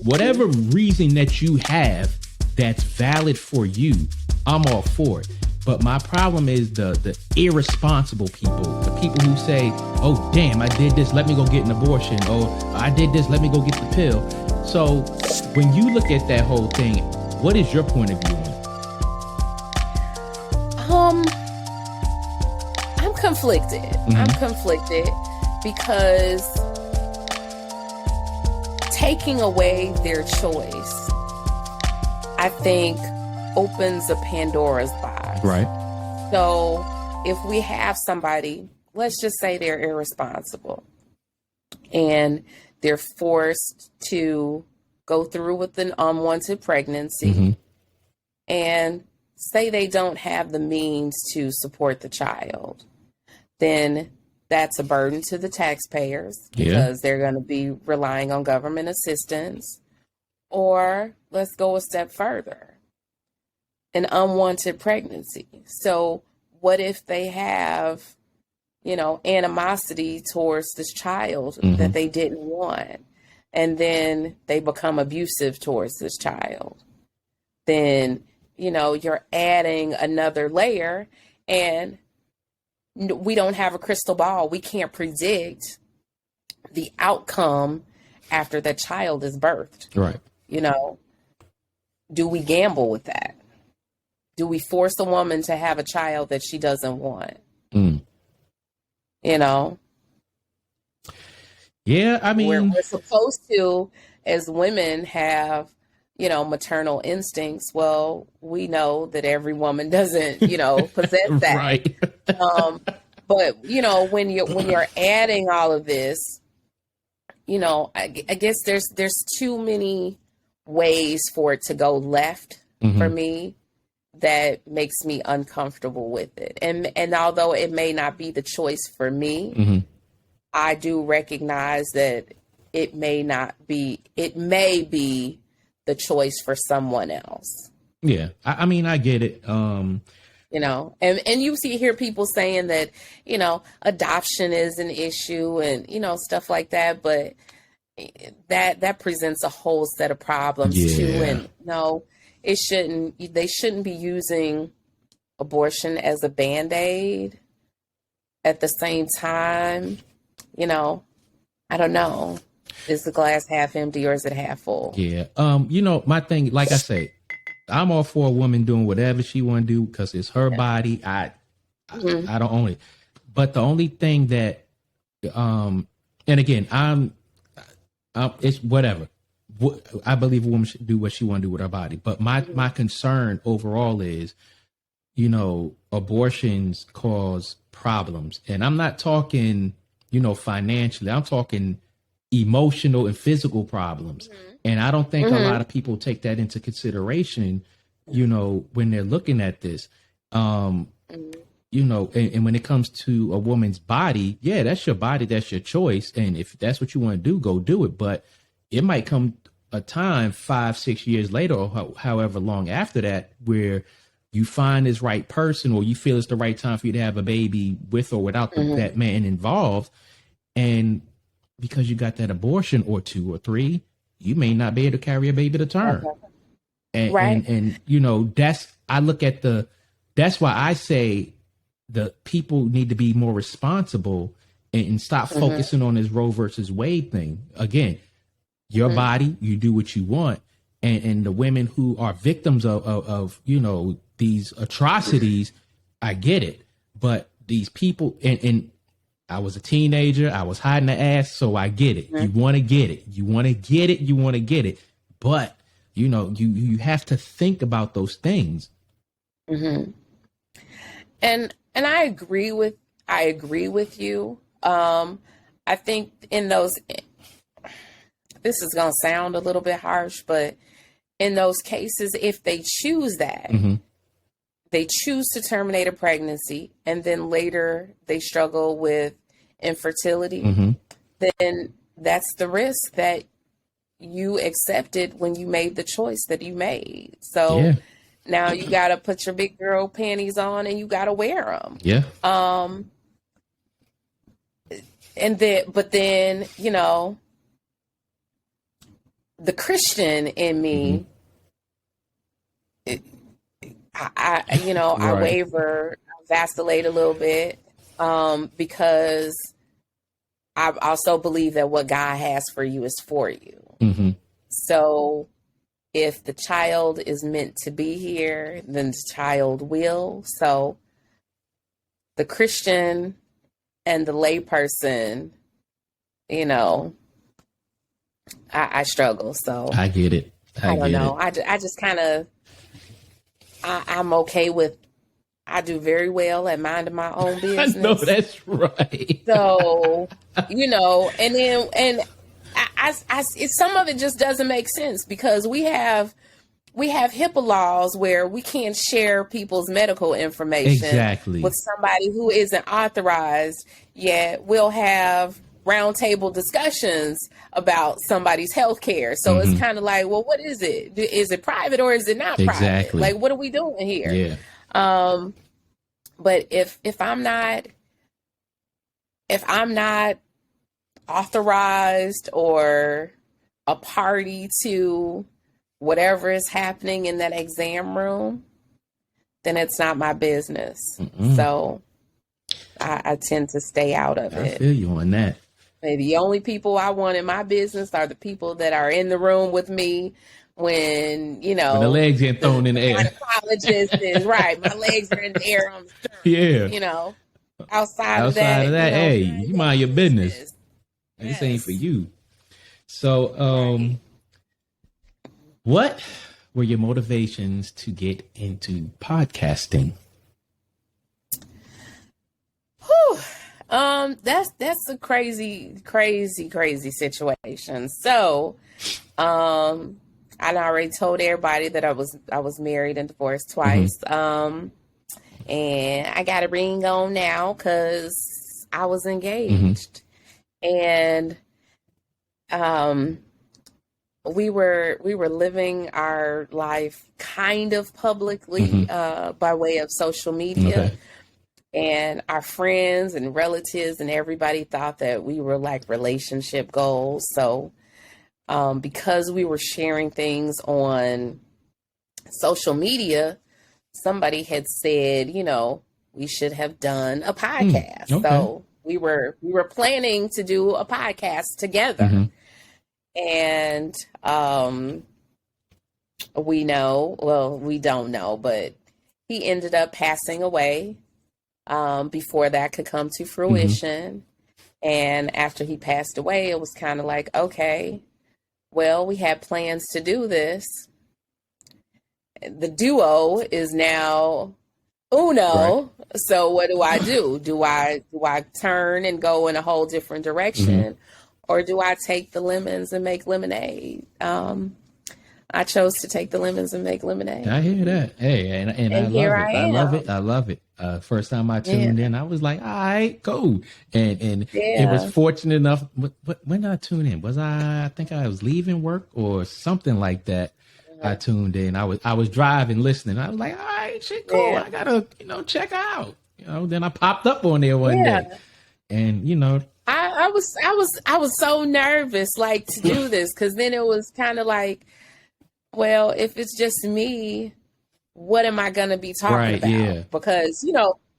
whatever reason that you have that's valid for you, I'm all for it. But my problem is the irresponsible people, the people who say, oh, damn, I did this, let me go get an abortion. Or I did this, let me go get the pill. So when you look at that whole thing, what is your point of view on it? I'm conflicted. I'm conflicted because taking away their choice, I think, opens a Pandora's box. Right. So if we have somebody, let's just say they're irresponsible and they're forced to go through with an unwanted pregnancy and say they don't have the means to support the child, then that's a burden to the taxpayers because they're going to be relying on government assistance. Or let's go a step further, an unwanted pregnancy. So what if they have, animosity towards this child that they didn't want, and then they become abusive towards this child? Then, you're adding another layer, and we don't have a crystal ball. We can't predict the outcome after that child is birthed. Right. Do we gamble with that? Do we force a woman to have a child that she doesn't want? Yeah, I mean, we're supposed to, as women, have, maternal instincts. Well, we know that every woman doesn't, possess that. Right. But, when you're adding all of this, I guess there's too many ways for it to go left for me that makes me uncomfortable with it. And although it may not be the choice for me, I do recognize that it may be the choice for someone else. Yeah. I mean, I get it. And you hear people saying that, adoption is an issue and, stuff like that, but that presents a whole set of problems too. And they shouldn't be using abortion as a Band-Aid at the same time. I don't know. Is the glass half empty or is it half full? Yeah. My thing, like I say, I'm all for a woman doing whatever she want to do because it's her body. I don't own it. But the only thing that, and again, it's whatever. I believe a woman should do what she want to do with her body. But my concern overall is, abortions cause problems. And I'm not talking, financially. I'm talking emotional and physical problems. And I don't think a lot of people take that into consideration, when they're looking at this. And when it comes to a woman's body, yeah, that's your body, that's your choice. And if that's what you want to do, go do it. But it might come a time 5-6 years later, or however long after that, where you find this right person, or you feel it's the right time for you to have a baby with or without that man involved. And because you got that abortion or 2 or 3, you may not be able to carry a baby to term. And that's why I say the people need to be more responsible and stop focusing on this Roe versus Wade thing. Again, your body, you do what you want. And the women who are victims of these atrocities, I get it. But these people, and I was a teenager, I was hiding the ass, so I get it. You want to get it. You want to get it. You want to get it. But, you have to think about those things. And I agree with you. I think in those, this is going to sound a little bit harsh, but in those cases, if they choose that, they choose to terminate a pregnancy and then later they struggle with infertility, then that's the risk that you accepted when you made the choice that you made. So now you got to put your big girl panties on and you got to wear them. Yeah. But then, the Christian in me, I Right. waver, vacillate a little bit, because I also believe that what God has for you is for you. Mm-hmm. So if the child is meant to be here, then the child will. So the Christian and the layperson, I struggle. So I get it. I don't know. I just kind of, I'm okay with, I do very well at minding my own business. I know that's right. So, and then, and some of it just doesn't make sense because we have HIPAA laws where we can't share people's medical information Exactly. with somebody who isn't authorized, yet we'll have roundtable discussions about somebody's health care. So it's kind of like, well, what is it? Is it private or is it not private? Exactly. Like, what are we doing here? Yeah. But if I'm not authorized or a party to whatever is happening in that exam room, then it's not my business. So I tend to stay out of it. I feel you on that. The only people I want in my business are the people that are in the room with me when when the legs get thrown in the air. Gynecologist is right. My legs are in the air on the stern. Yeah. Outside of that, hey, you mind your business. Yes. This ain't for you. So, what were your motivations to get into podcasting? That's a crazy situation. So, I already told everybody that I was married and divorced twice. And I got a ring on now because I was engaged. And we were living our life kind of publicly by way of social media. Okay. And our friends and relatives and everybody thought that we were like relationship goals. So because we were sharing things on social media, somebody had said, we should have done a podcast. Okay. So we were planning to do a podcast together. And we don't know, but he ended up passing away before that could come to fruition. And after he passed away, it was kind of like, okay, well, we had plans to do this. The duo is now uno. Right. So what do I do? Do I turn and go in a whole different direction? Or do I take the lemons and make lemonade? I chose to take the lemons and make lemonade. I hear that. Hey, and I love it. I love it. First time I tuned in, I was like, all right, go. And it was fortunate enough. When did I tune in? I think I was leaving work or something like that. I tuned in. I was driving, listening. I was like, all right, shit, cool. I gotta, check out. Then I popped up on there one day. And I was so nervous like to do this because then it was kind of like, well, if it's just me, what am I going to be talking about? Yeah. Because,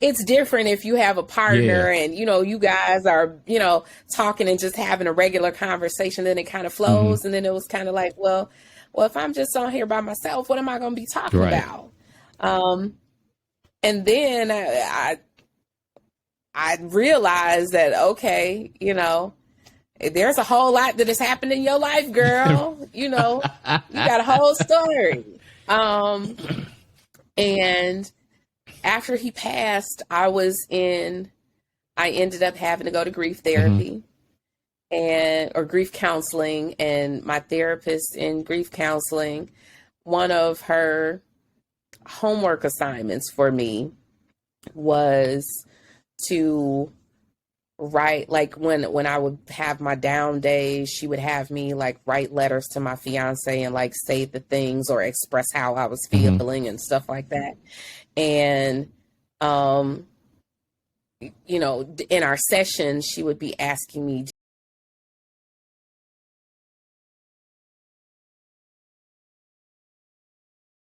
it's different if you have a partner and, you guys are, talking and just having a regular conversation, then it kind of flows. And then it was kind of like, well, if I'm just on here by myself, what am I going to be talking about? And then I realized that, okay, there's a whole lot that has happened in your life, girl. You got a whole story. And after he passed, I ended up having to go to grief therapy or grief counseling. And my therapist in grief counseling, one of her homework assignments for me was to write, like when I would have my down days, she would have me like write letters to my fiance and like say the things or express how I was feeling and stuff like that. And, in our session, she would be asking me